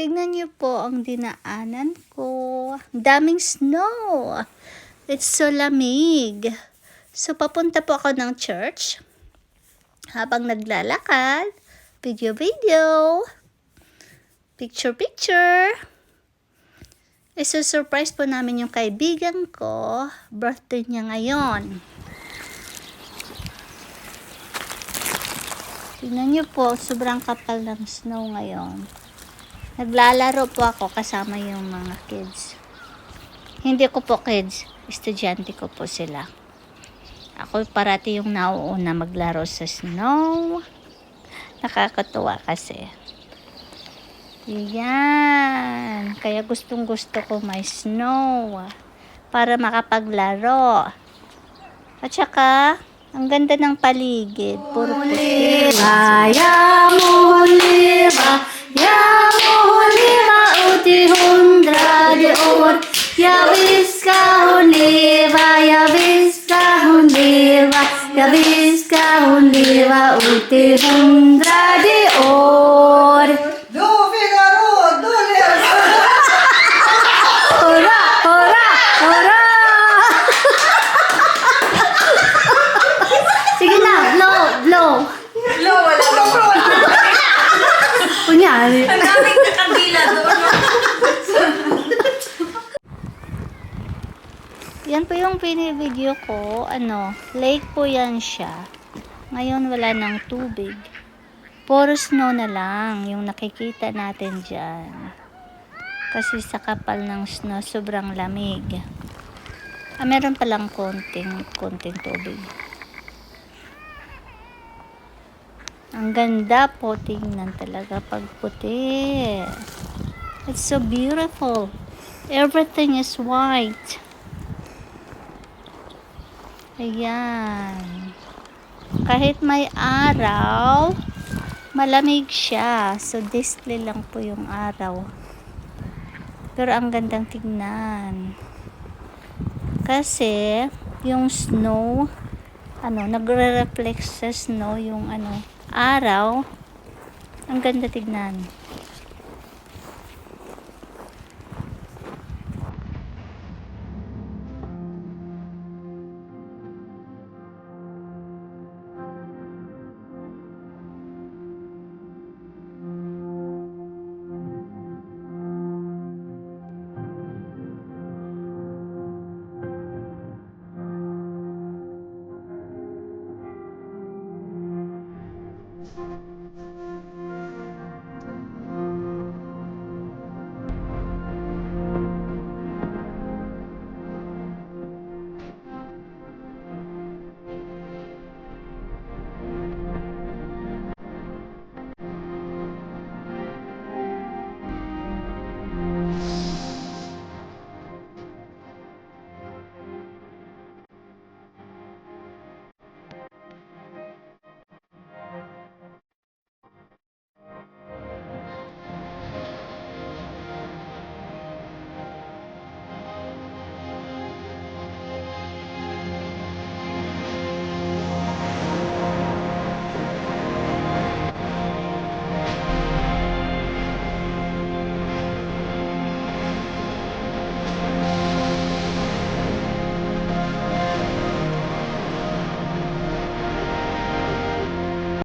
Tingnan niyo po ang dinaanan ko. Daming snow. It's so lamig. So, papunta po ako ng church. Habang naglalakad, video, picture. Iso-surprise po namin yung kaibigan ko. Birthday niya ngayon. Tingnan niyo po, sobrang kapal ng snow ngayon. Naglalaro po ako kasama yung mga kids. Hindi ko po kids, estudyante ko po sila. Ako parati yung nauuna maglaro sa snow. Nakakatuwa kasi. Yan. Kaya gustong gusto ko may snow. Para makapaglaro. At saka, ang ganda ng paligid. Puro puti. Uti 100 år. Ja visst ska hon leva, ja visst ska hon leva, ja visst ska hon leva uti 100 år. Då Figaro, då lever. Hurra, hurra, hurra! Sige na, blow. Kunyari. Ang daming nakabila doon. Yan po yung pinivideo ko. Lake po yan siya. Ngayon wala ng tubig. Puro snow na lang yung nakikita natin dyan. Kasi sa kapal ng snow, sobrang lamig. Meron palang konting tubig. Ang ganda po tingnan talaga pag puti. It's so beautiful. Everything is white. Ayan. Kahit may araw, malamig siya. So, display lang po yung araw. Pero ang gandang tignan. Kasi, yung snow, nagre-reflect sa snow yung araw. Ang ganda tignan.